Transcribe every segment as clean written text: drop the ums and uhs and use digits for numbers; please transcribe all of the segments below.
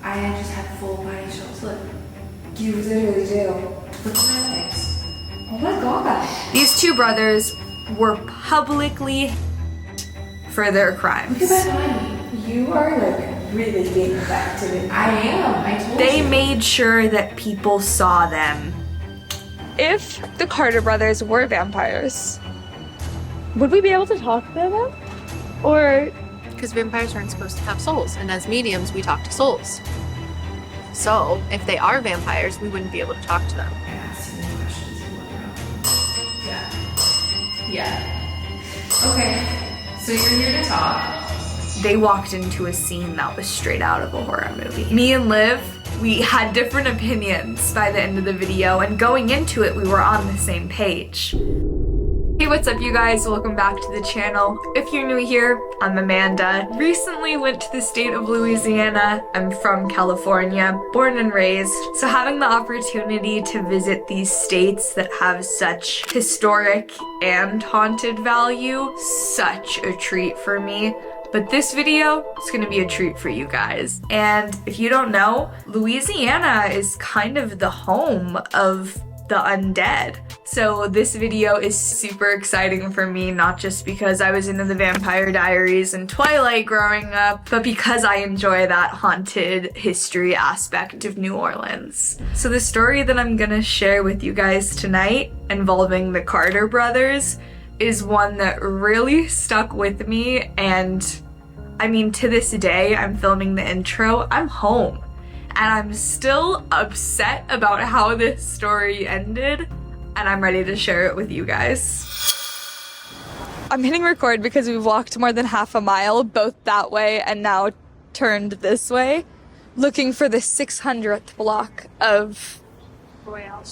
I just have full body chills. Look. You literally do. Look at my legs. Oh my god. These two brothers were publicly for their crimes. Look at that body. You are like really getting back to it. I am. I told They you. made sure that people saw them. If the Carter brothers were vampires, would we be able to talk to them? Or Because vampires aren't supposed to have souls, and as mediums, we talk to souls. So, if they are vampires, we wouldn't be able to talk to them. I asked you any questions you want to know. Yeah. Yeah. Okay. So you're here to talk. they walked into a scene that was straight out of a horror movie. Me and Liv, we had different opinions by the end of the video, and going into it, we were on the same page. Hey, what's up you guys? Welcome back to the channel. If you're new here, I'm Amanda. Recently went to the state of Louisiana. I'm from California, born and raised. So having the opportunity to visit these states that have such historic and haunted value, such a treat for me. But this video is gonna be a treat for you guys. And if you don't know, Louisiana is kind of the home of the undead. So this video is super exciting for me, not just because I was into the Vampire Diaries and Twilight growing up, but because I enjoy that haunted history aspect of New Orleans. So the story that I'm gonna share with you guys tonight involving the Carter brothers is one that really stuck with me, and I mean, to this day, I'm filming the intro, I'm home. And I'm still upset about how this story ended, and I'm ready to share it with you guys. I'm hitting record because we've walked more than half a mile, both that way and now turned this way, looking for the 600th block of Royale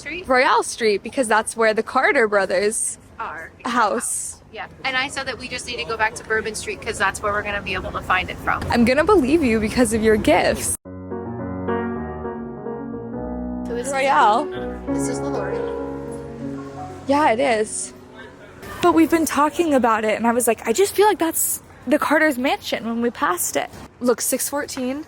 Street, because that's where the Carter brothers' house. Yeah, and I said that we just need to go back to Bourbon Street because that's where we're gonna be able to find it from. I'm gonna believe you because of your gifts. Royale. This is the Lord. Yeah, it is. But we've been talking about it, and I was like, I just feel like that's the Carter's mansion when we passed it. Look, 614.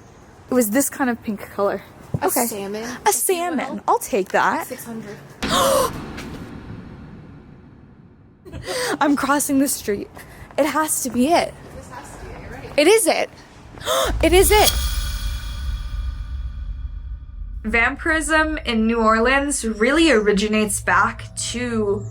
It was this kind of pink color. Okay. A salmon. A salmon. I'll take that. 600. I'm crossing the street. It has to be it. This has to be it, you're right. It is it. It is it. Vampirism in New Orleans really originates back to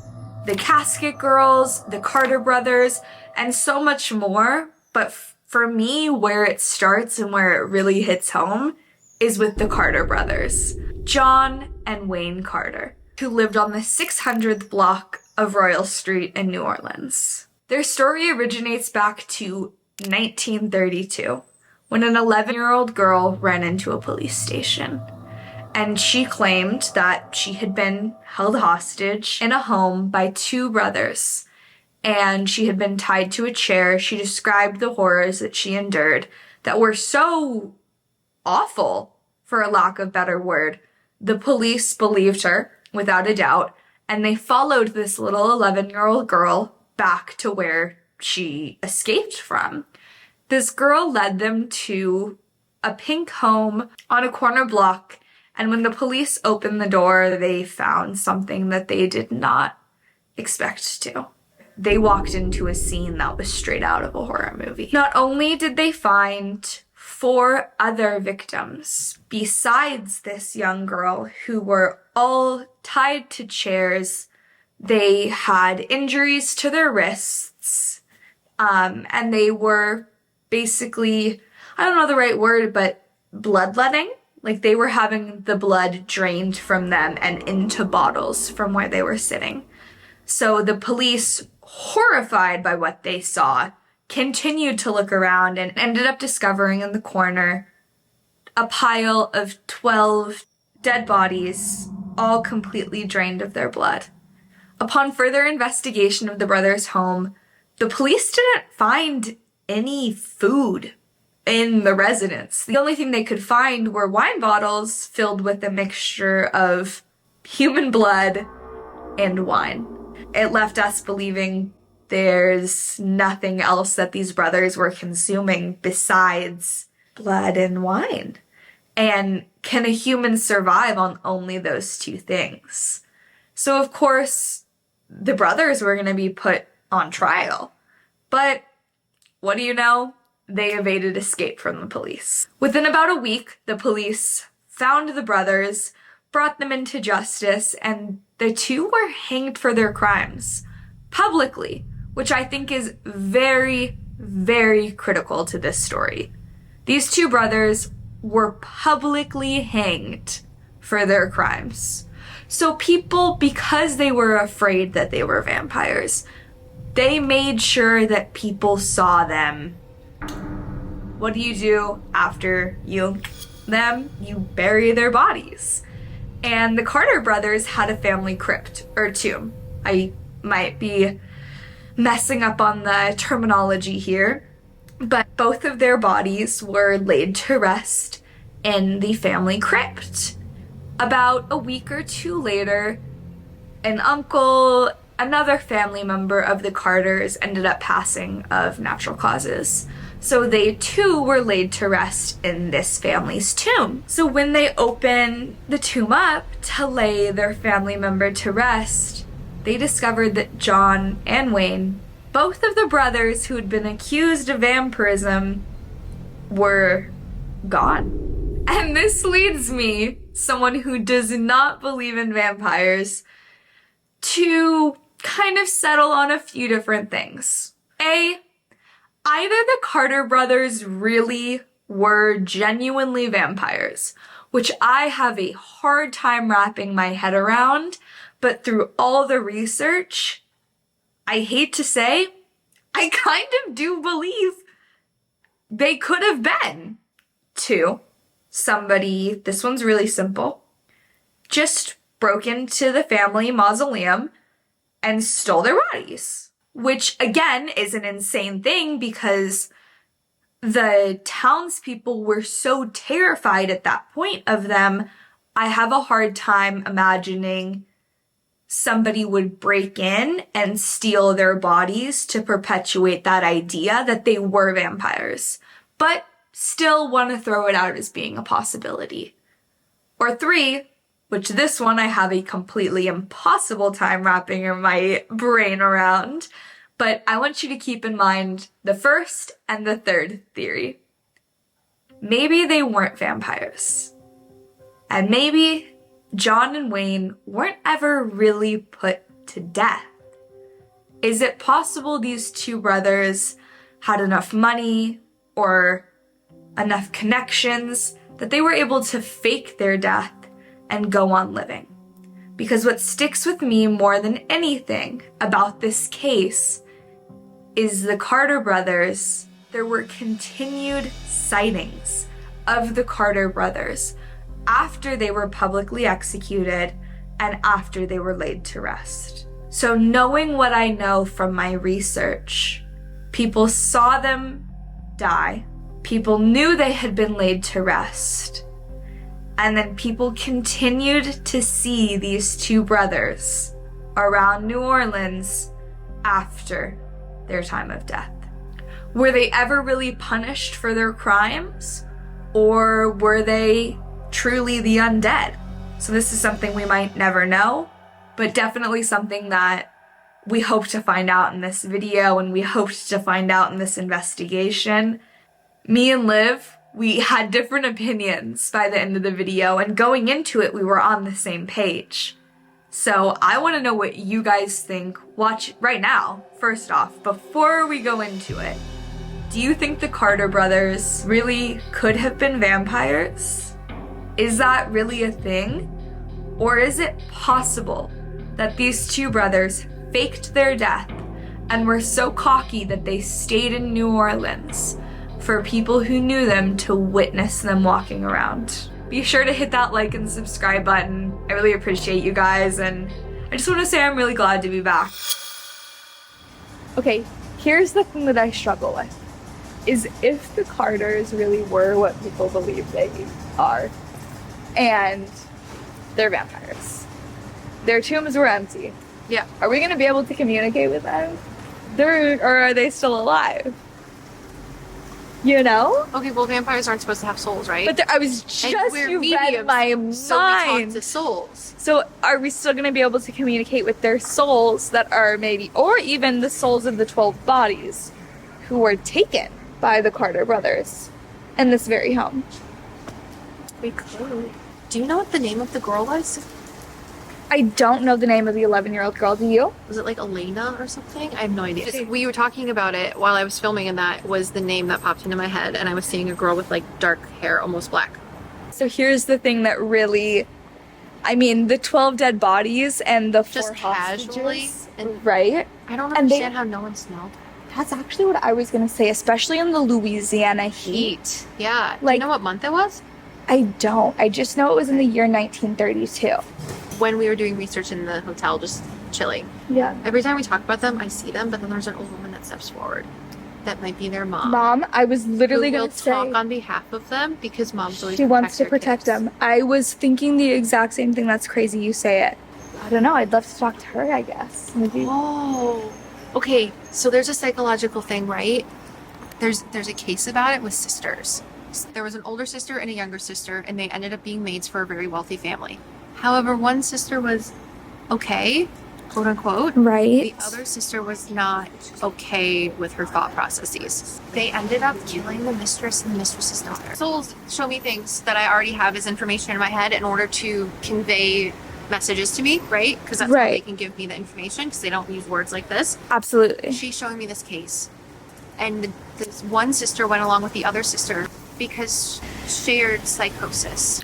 the Casket Girls, the Carter brothers, and so much more. But for me, where it starts and where it really hits home is with the Carter brothers, John and Wayne Carter, who lived on the 600th block of Royal Street in New Orleans. Their story originates back to 1932, when an 11-year-old girl ran into a police station. And she claimed that she had been held hostage in a home by two brothers, and she had been tied to a chair. She described the horrors that she endured that were so awful, for a lack of better word. The police believed her, without a doubt, and they followed this little 11-year-old girl back to where she escaped from. This girl led them to a pink home on a corner block, and when the police opened the door, they found something that they did not expect to. They walked into a scene that was straight out of a horror movie. Not only did they find 4 other victims besides this young girl who were all tied to chairs, they had injuries to their wrists, and they were basically, I don't know the right word, but bloodletting. Like they were having the blood drained from them and into bottles from where they were sitting. So the police, horrified by what they saw, continued to look around and ended up discovering in the corner a pile of 12 dead bodies, all completely drained of their blood. Upon further investigation of the brothers' home, the police didn't find any food in the residence. The only thing they could find were wine bottles filled with a mixture of human blood and wine. It left us believing there's nothing else that these brothers were consuming besides blood and wine. And can a human survive on only those two things? So of course, the brothers were going to be put on trial. But what do you know? They evaded escape from the police. Within about a week, the police found the brothers, brought them into justice, and the two were hanged for their crimes publicly, which I think is very, very critical to this story. These two brothers were publicly hanged for their crimes. So people, because they were afraid that they were vampires, they made sure that people saw them. What do you do after you them? You bury their bodies. And the Carter brothers had a family crypt, or tomb. I might be messing up on the terminology here, but both of their bodies were laid to rest in the family crypt. About a week or two later, an uncle, another family member of the Carters, ended up passing of natural causes. So they too were laid to rest in this family's tomb. So when they opened the tomb up to lay their family member to rest, they discovered that John and Wayne, both of the brothers who had been accused of vampirism, were gone. And this leads me, someone who does not believe in vampires, to kind of settle on a few different things. Either the Carter brothers really were genuinely vampires, which I have a hard time wrapping my head around, but through all the research, I hate to say, I kind of do believe they could have been. 2, somebody, this one's really simple, just broke into the family mausoleum and stole their bodies. Which, again, is an insane thing because the townspeople were so terrified at that point of them. I have a hard time imagining somebody would break in and steal their bodies to perpetuate that idea that they were vampires, but still want to throw it out as being a possibility. Or 3, which this one I have a completely impossible time wrapping my brain around, but I want you to keep in mind the first and the third theory. Maybe they weren't vampires. And maybe John and Wayne weren't ever really put to death. Is it possible these two brothers had enough money or enough connections that they were able to fake their death and go on living? Because what sticks with me more than anything about this case is the Carter brothers. There were continued sightings of the Carter brothers after they were publicly executed and after they were laid to rest. So knowing what I know from my research, people saw them die, people knew they had been laid to rest, and then people continued to see these two brothers around New Orleans after their time of death. Were they ever really punished for their crimes? Or were they truly the undead? So this is something we might never know, but definitely something that we hope to find out in this video and we hoped to find out in this investigation. Me and Liv, we had different opinions by the end of the video, and going into it, we were on the same page. So I want to know what you guys think. Watch right now, first off, before we go into it. Do you think the Carter brothers really could have been vampires? Is that really a thing? Or is it possible that these two brothers faked their death and were so cocky that they stayed in New Orleans for people who knew them to witness them walking around? Be sure to hit that like and subscribe button. I really appreciate you guys, and I just want to say I'm really glad to be back. Okay, here's the thing that I struggle with, is if the Carters really were what people believe they are, and they're vampires, their tombs were empty. Yeah. Are we going to be able to communicate with them? Or are they still alive? You know? Okay, well, vampires aren't supposed to have souls, right? But I was And just, we're you read mediums, my so we talk mind. to souls. So are we still going to be able to communicate with their souls that are maybe, or even the souls of the 12 bodies who were taken by the Carter brothers in this very home? We could. Do you know what the name of the girl was? I don't know the name of the 11-year-old girl. Do you? Was it like Elena or something? I have no idea. We were talking about it while I was filming, and that was the name that popped into my head. And I was seeing a girl with like dark hair, almost black. So here's the thing that really, I mean, the 12 dead bodies and the 4 Just casually. hostages, And right? I don't And they- understand how no one smelled. That's actually what I was gonna say, especially in the Louisiana heat. Yeah. Do Like- you know what month it was? I don't. I just know it was in the year 1932. When we were doing research in the hotel, just chilling. Yeah. Every time we talk about them, I see them, but then there's an old woman that steps forward. That might be their mom. Mom, I was literally Who will gonna say talk on behalf of them because mom's always she wants to their protect kids. them. I was thinking the exact same thing. That's crazy you say it. I don't know. I'd love to talk to her, I guess. Maybe. Oh, okay. So there's a psychological thing, right? There's a case about it with sisters. There was an older sister and a younger sister, and they ended up being maids for a very wealthy family. However, one sister was okay, quote unquote. Right. The other sister was not okay with her thought processes. They ended up killing the mistress and the mistress's daughter. Souls show me things that I already have as information in my head in order to convey messages to me, right? Because that's how they Right. can give me the information, because they don't use words like this. Absolutely. She's showing me this case. And this one sister went along with the other sister because shared psychosis.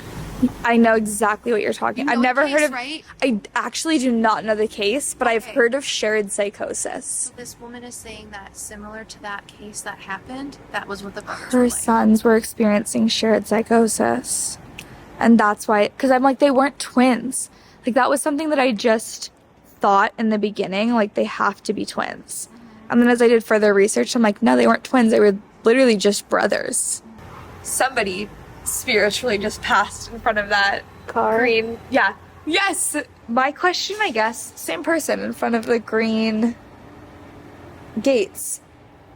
I know exactly what you're talking. You I've know the never heard case, of. right? I actually do not know the case, but I've Okay. heard of shared psychosis. So this woman is saying that similar to that case that happened, that was what the brothers Her were like. sons were experiencing shared psychosis, and that's why. Because I'm like, they weren't twins. Like that was something that I just thought in the beginning. Like they have to be twins. And then as I did further research, I'm like, no, they weren't twins. They were literally just brothers. Somebody spiritually just passed in front of that Car. green. Yeah. Yes. My question, I guess, same person in front of the green gates.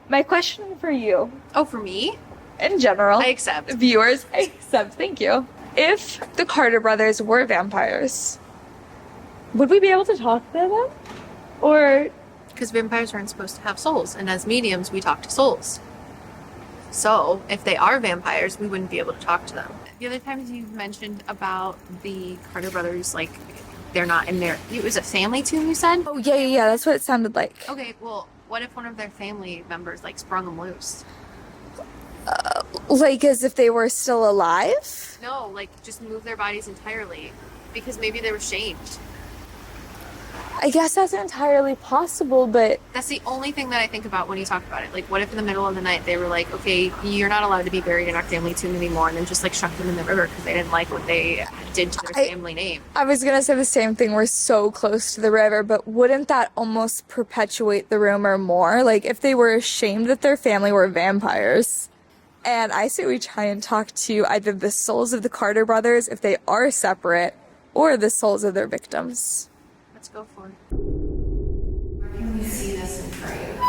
My question for you, Oh, for me? in general, I accept. viewers, I accept. Thank you. If the Carter brothers were vampires, would we be able to talk to them? Or Because vampires aren't supposed to have souls, and as mediums, we talk to souls. So, if they are vampires, we wouldn't be able to talk to them. The other times you mentioned about the Carter brothers, like, they're not in there. It was a family tomb, you said? oh yeah, that's what it sounded like. Okay, well, what if one of their family members, like, sprung them loose? Like as if they were still alive? No, like, just move their bodies entirely. Because maybe they were shamed. I guess that's entirely possible, but That's the only thing that I think about when you talk about it. Like, what if in the middle of the night they were like, okay, you're not allowed to be buried in our family tomb anymore, and then just like chucked them in the river because they didn't like what they did to their family name. I was gonna say the same thing. We're so close to the river, but wouldn't that almost perpetuate the rumor more? Like if they were ashamed that their family were vampires. And I say we try and talk to either the souls of the Carter brothers, if they are separate, or the souls of their victims. Let's go for it. Can we see this in frame?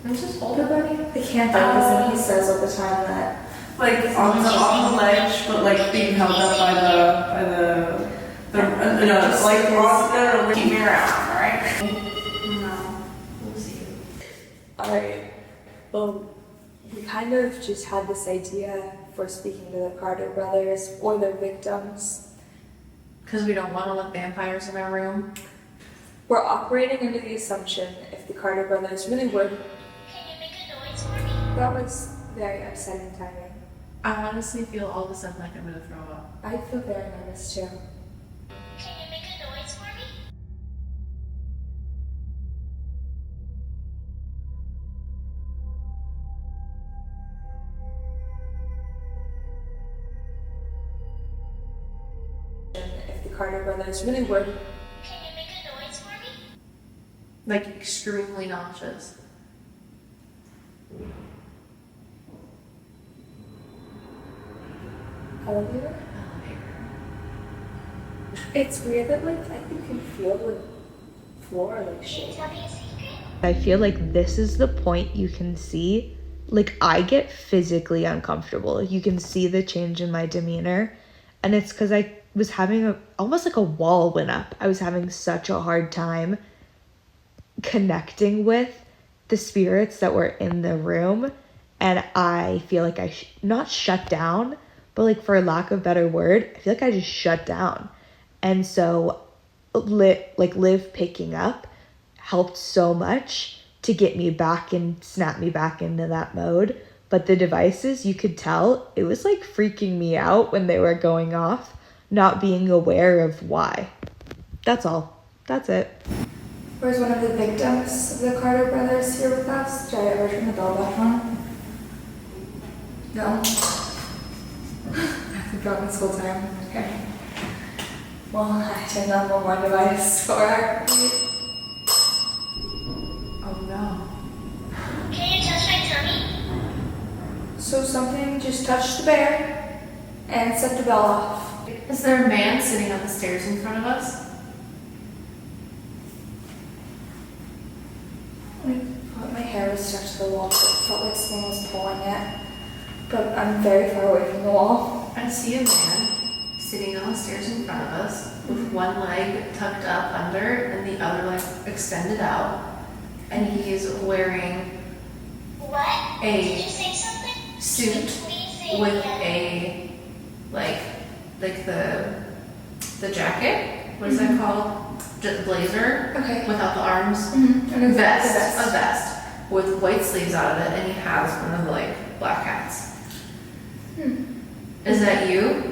I'm just older, buddy. The can't he says all the time that. Like on the ledge, but like being held up by the no, like no, keep me around, alright? No. We'll see. Alright. Well, we kind of just had this idea for speaking to the Carter brothers or their victims. Because we don't want to let vampires in our room. We're operating under the assumption if the Carter brothers really were. Can you make a noise for me? That was very upsetting timing. I honestly feel all of a sudden like I'm going to throw up. I feel very nervous too. Can you make a noise for me? If the Carter brothers really were. Can you make a noise for me? Like extremely nauseous. Elevator? It's weird that like I think you can feel the floor like Can you shake. tell me a secret? I feel like this is the point you can see, like, I get physically uncomfortable. You can see the change in my demeanor, and it's because I was having almost like a wall went up. I was having such a hard time connecting with the spirits that were in the room, and I feel like I not shut down, but like, for lack of a better word, I feel like I just shut down. And so Liv picking up helped so much to get me back and snap me back into that mode. But the devices, you could tell it was like freaking me out when they were going off, not being aware of why. That's all. That's it. Where's one of the victims of the Carter brothers here with us? Did I ever turn the bell back on? No? I've been gone this whole time. Okay. Well, I turned on one more device for our... Oh no. Can you touch my tummy? So something just touched the bear and set the bell off. Is there a man sitting on the stairs in front of us? I thought my hair was stuck to the wall, so it felt like someone was pulling it. But I'm very far away from the wall. I see a man sitting on the stairs in front of us with one leg tucked up under and the other leg extended out. And he is wearing What? A Did you say something? suit Please say with it again. a, like the jacket. What is that called? Just blazer. Okay. Without the arms. Mm-hmm. And a Vest. A vest with white sleeves out of it, and he has one of the like black hats. Is that you?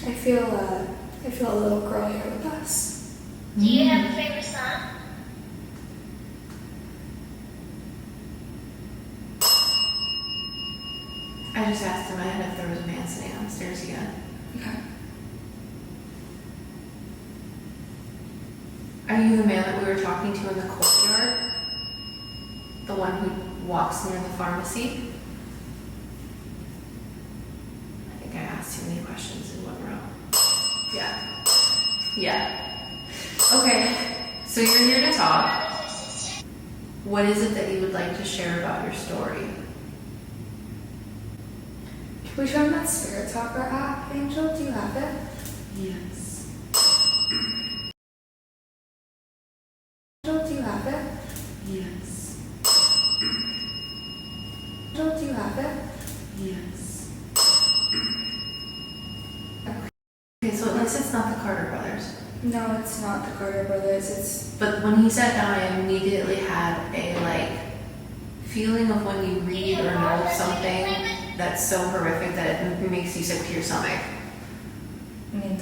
I feel a little girl here with us. Do you have a favorite song? I just asked in my head if there was a man sitting on the stairs again. Okay. Are you the man that we were talking to in the courtyard? The one who walks near the pharmacy? I think I asked too many questions in one row. Yeah. Yeah. Okay, so you're here to talk. What is it that you would like to share about your story? Can we show him that Spirit Talker app, Angel? Do you have it? Yes. Angel, do you have it? Yes. Angel, do you have it? Yes. Okay, so at least it's not the Carter brothers. No, it's not the Carter brothers. It's But when he sat down, I immediately had a like feeling of when you read or know something that's so horrific that it makes you sick to your stomach. I mean,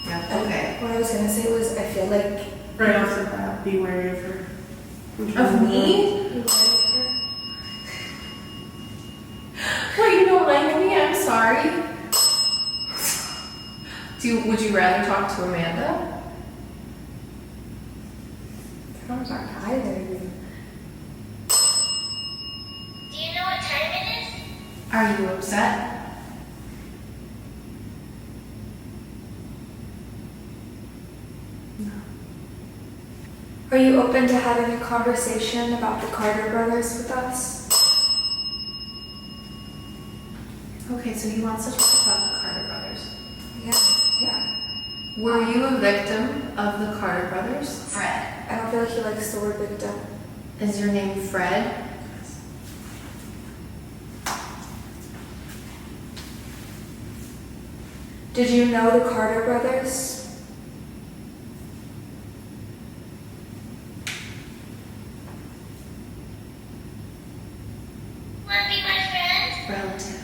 Yeah. Okay. what I was gonna say was I feel like Right off the bat, be wary of her. Of me? you like her. Well, you don't like me. I'm sorry. Would you rather talk to Amanda? I don't talk to either of you. Do you know what time it is? Are you upset? Are you open to having a conversation about the Carter brothers with us? Okay, so he wants to talk about the Carter brothers. Yeah. Were you a victim of the Carter brothers? Fred. I don't feel like he likes the word victim. Is your name Fred? Did you know the Carter brothers? Wanna be my friend? Relative.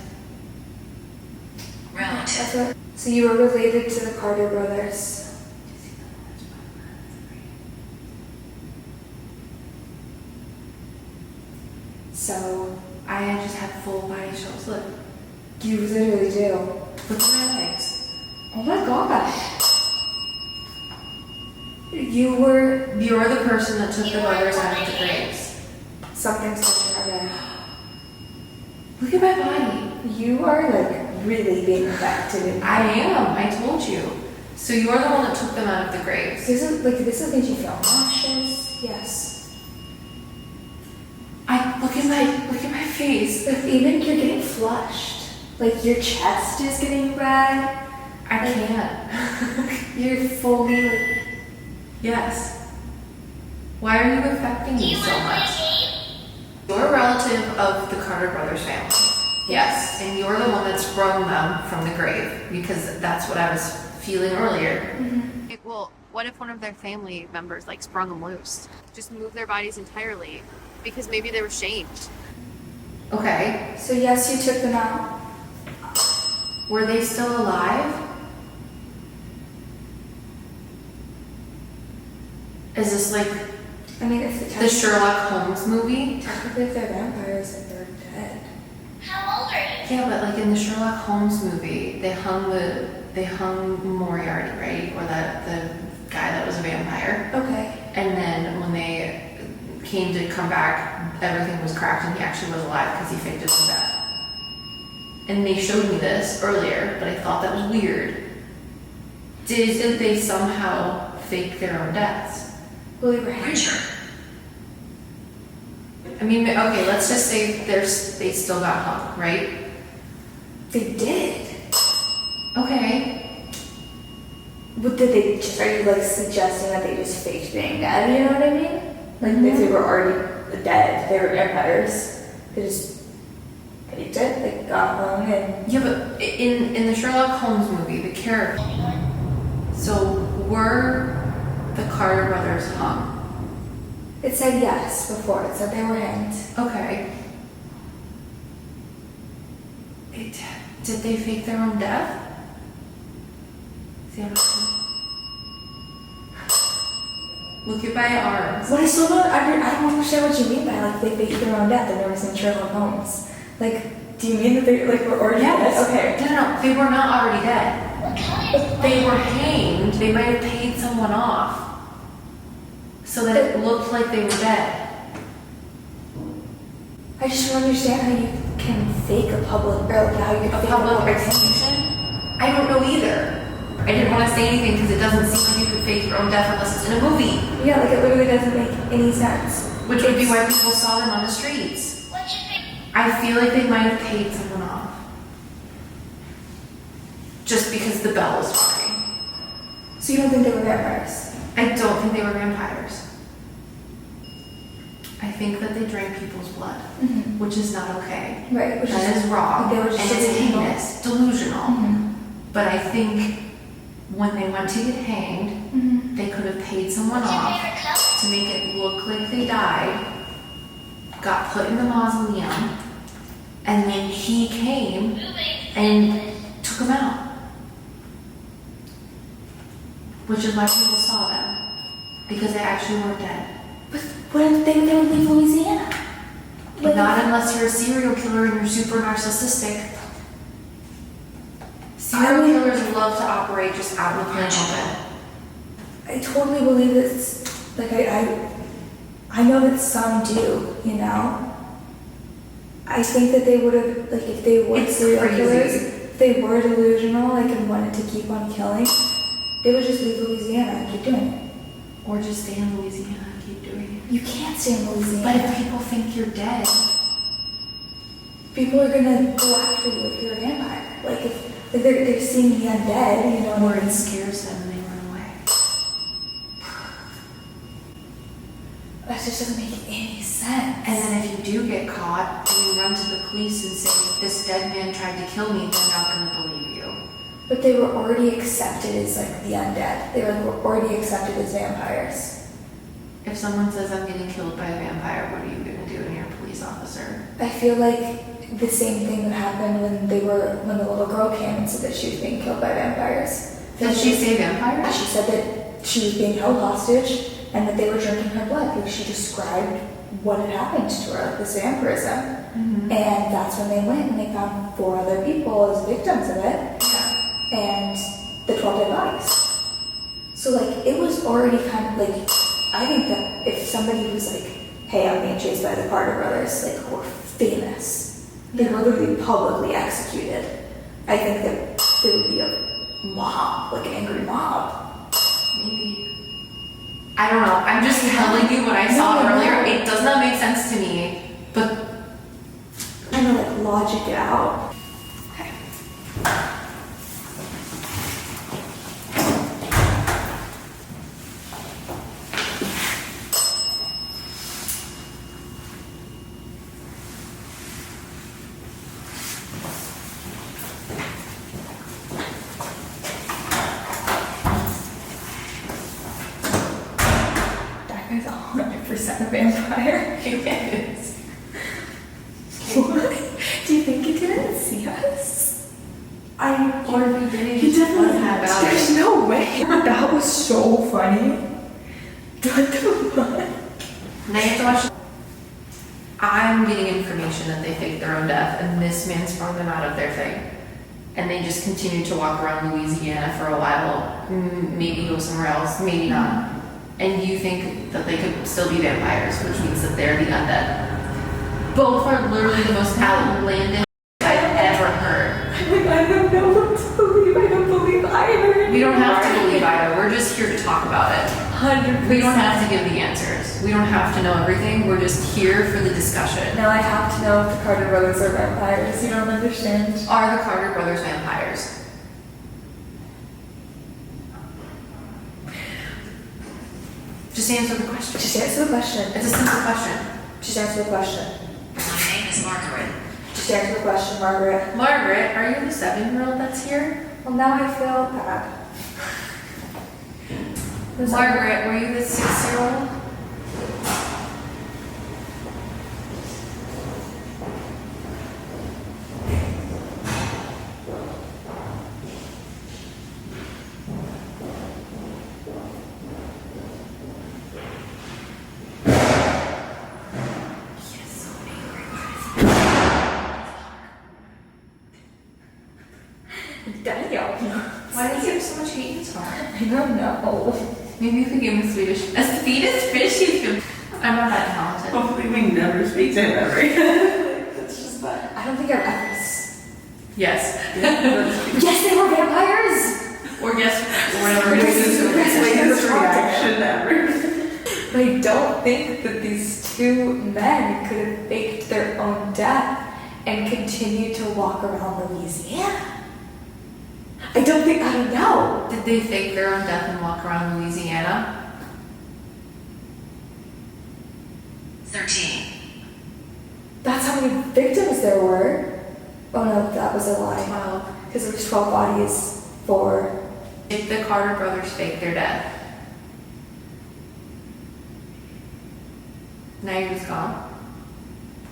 That's what. So you were related to the Carter brothers. So I just have full body chills. Look. you literally do. Look at my legs. Oh my gosh. You were You're the person that took the brothers out of the graves. something special. Look at my body. You are like really being affected. I am. I told you. So you're the one that took them out of the graves. This has made you feel nauseous. Yes. Look at my face. Like even you're getting flushed. Like your chest is getting red. I can't. You're fully like. Yes. Why are you affecting Do me you so want to play much? a game? You're a relative of the Carter brothers family. Yes, and you're the one that's sprung them from the grave because that's what I was feeling earlier. Well, what if one of their family members like sprung them loose? Just move their bodies entirely because maybe they were shamed. Okay. So yes, you took them out. Were they still alive? Is this like I mean, if the Sherlock Holmes movie? technically if they're vampires, then they're dead. How old are you? Yeah, but like in the Sherlock Holmes movie, they hung Moriarty, right? Or the guy that was a vampire. Okay. And then when they came to come back, everything was cracked and he actually was alive because he faked his own death. And they showed me this earlier, but I thought that was weird. Did they somehow fake their own deaths? Well, they were hanged. I mean, okay, let's just say they still got hung, right? They did. Okay. But did they just, are you like suggesting that they just faked being dead? You know what I mean? Like if they were already dead, they were vampires. They just faked it, like got hung and. Yeah, but in the Sherlock Holmes movie, the character. So were the Carter brothers hung? It said yes before. It said they were hanged. Okay. Did they fake their own death? See what I'm saying? Look at my arms. What I still don't, I don't understand what you mean by like they faked their own death and there was in Sherlock Holmes. Like, do you mean that they like were already Yes. dead? Okay. No, they were not already dead. What color? They were hanged. They might have paid someone off so that it looked like they were dead. I just don't understand how you can fake a public, or like how you can A fake public execution? I don't know either. I didn't want to say anything because it doesn't seem like you could fake your own death unless it's in a movie, Yeah, like it literally doesn't make any sense. which would be why people saw them on the streets. What's your favorite? I feel like they might have paid someone off. Just because the bell was ringing. So you don't think they were vampires? I don't think they were vampires. I think that they drank people's blood, which is not okay. Right. Which That is wrong, They were and just it's delusional. heinous, delusional. Mhm. But I think when they went to get hanged, they could have paid someone What's your off favorite color? to make it look like they died, got put in the mausoleum, and then he came Moving. and took them out. Which is why people saw them, because they actually weren't dead. But what if they would leave Louisiana? Like, Not unless you're a serial killer and you're super narcissistic. Serial killers love to operate just out in the plain open. I totally believe this. Like I know that some do. You know. I think that they would have, like, if they were It's serial crazy. killers, if they were delusional, like, and wanted to keep on killing, they would just leave Louisiana and keep doing it. Or just stay in Louisiana and keep doing it. You can't stay in But Louisiana. if people think you're dead, People are gonna go after you if you're a vampire. Like if like they're seeing the undead, you know. or it scares them and they run away. That just doesn't make any sense. And then if you do get caught and you run to the police and say, this dead man tried to kill me, they're not going to believe you. But they were already accepted as like the undead. They were already accepted as vampires. If someone says, I'm getting killed by a vampire, what are you going to do when you're a police officer? I feel like the same thing would happen when the little girl came and said that she was being killed by vampires. Did she say vampires? She said that she was being held hostage and that they were drinking her blood because she described what had happened to her, like this vampirism. And that's when they went and they found 4 other people as victims of it. Yeah. And the 12 dead bodies. So like it was already kind of like, I think that if somebody was like, hey, I'm being chased by the Carter brothers, like, who are famous, they were literally publicly executed. I think that there would be a mob, like an angry mob. Maybe. I don't know. I'm just telling you what I saw earlier. It does not make sense to me, but Trying to like logic it out. okay. That guy's 100% a vampire. Yes. What? Do you think he didn't see us? Or if he didn't, He just definitely wasn't had. about There's it. no way. That was so funny. What the fuck? Now you have to watch. I'm getting information that they faked their own death, and this man sprung them out of their thing. And they just continued to walk around Louisiana for a while, maybe go somewhere else, maybe not. And you think that they could still be vampires, which means that they're the undead. Both are literally the most outlandish I've ever heard. I'm like, I don't know what to believe. I don't believe either. We don't have to believe either. We're just here to talk about it. 100%. We don't have to give the answers. We don't have to know everything. We're just here for the discussion. Now I have to know if the Carter brothers are vampires. You don't understand. Are the Carter brothers vampires? Just answer the question. Just answer the question. It's a simple question. Just answer the question. My name is Margaret. Just answer the question, Margaret. Margaret, are you the 7-year-old that's here? Well, now I feel bad. Margaret, were you the 6-year-old? Daniel. Why does he have so much hate in his heart? I don't know. Maybe if we give him a Swedish fish, he's good. I'm not that talented. Hopefully we never speak to him ever. It's just that. I don't think I've ever. Yes. Yes, they were vampires. Or guess whatever. This is the biggest reaction ever. But I don't think that these two men could have faked their own death and continued to walk around Louisiana. I don't know. Did they fake their own death and walk around Louisiana? 13. That's how many victims there were. Oh no, that was a lie. 12. Because there was 12 bodies for... If the Carter brothers faked their death. Now you're just gone?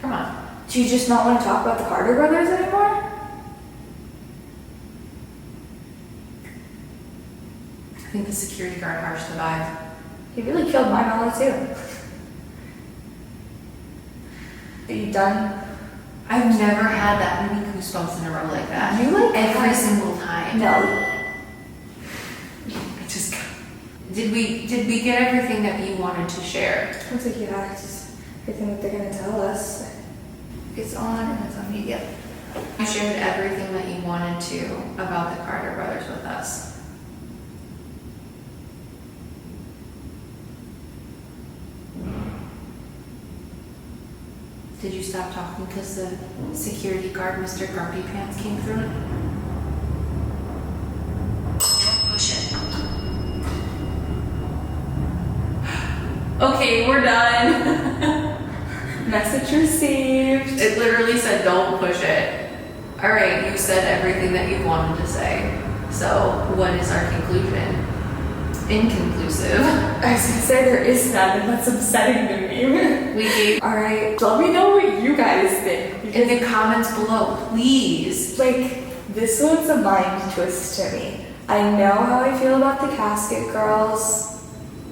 Come on. Do you just not want to talk about the Carter brothers anymore? I think the security guard harshed the vibe. He really killed my mama too. Are you done? I've never had that many goosebumps in a row like that. You like every that? single time. No. I just did we get everything that you wanted to share? Looks like you asked everything that they're gonna tell us. It's on and it's on media. You shared everything that you wanted to about the Carter brothers with us. Did you stop talking because the security guard, Mr. Grumpy Pants, came through? Don't push it. Okay, we're done. Message received. It literally said, don't push it. All right, you said everything that you wanted to say. So what is our conclusion? Inconclusive. I was gonna say there is none, and that's upsetting to me. We gave Alright, let me know what you guys think. in the comments below, please. Like, this one's a mind twist to me. I know how I feel about the casket girls.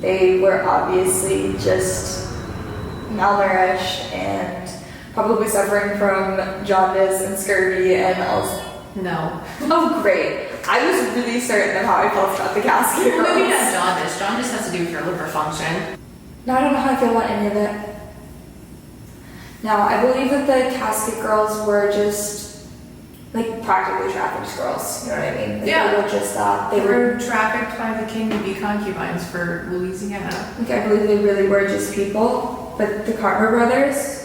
They were obviously just malnourished and probably suffering from jaundice and scurvy and also. No. Oh, great. I was really certain of how I felt about the casket girls. Maybe not jaundice. Jaundice has to do with your liver function. No, I don't know how I feel about any of it. Now, I believe that the casket girls were just like practically trafficked girls. You know what I mean? Like, Yeah. They were just They were trafficked by the king to be concubines for Louisiana. like I believe they really were just people. But the Carter brothers,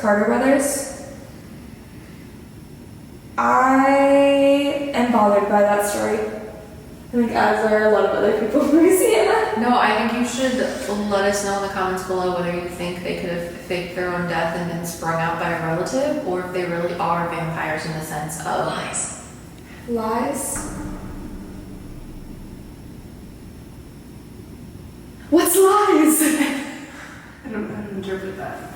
I am bothered by that story. I think as are a lot of other people in Louisiana. No, I think you should let us know in the comments below whether you think they could have faked their own death and been sprung out by a relative, or if they really are vampires in the sense of Lies. Lies? What's lies? I don't know how to interpret that.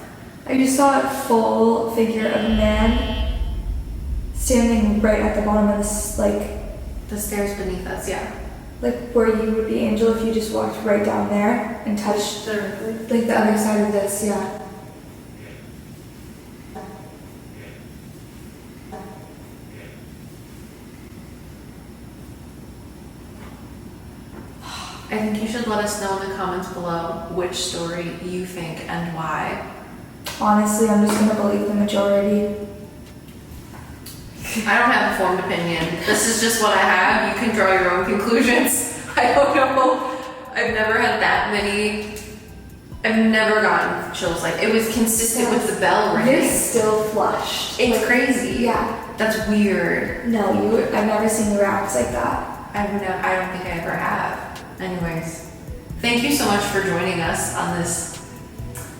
I just saw a full figure of a man standing right at the bottom of this, like The stairs beneath us, yeah. where you would be Angel if you just walked right down there and touched like the other side of this, yeah. I think you should let us know in the comments below which story you think and why. Honestly, I'm just gonna believe the majority. I don't have a formed opinion. This is just what I have. You can draw your own conclusions. I don't know. I've never had that many. I've never gotten chills like it was consistent with the bell You're ringing. still flushed. It's crazy. Yeah. That's weird. No, I've never seen you react like that. I don't think I ever have. Anyways, thank you so much for joining us on this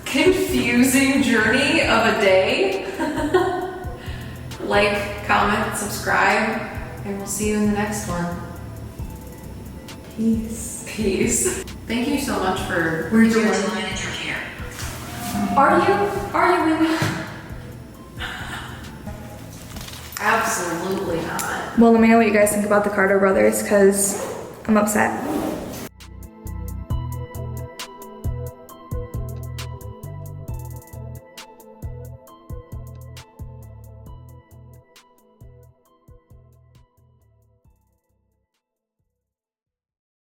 confusing journey of a day. Like, comment, subscribe, and we'll see you in the next one. Peace. Peace. Thank you so much for We're doing delighted you're here. Are you really? Absolutely not. Well, let me know what you guys think about the Carter brothers, because I'm upset.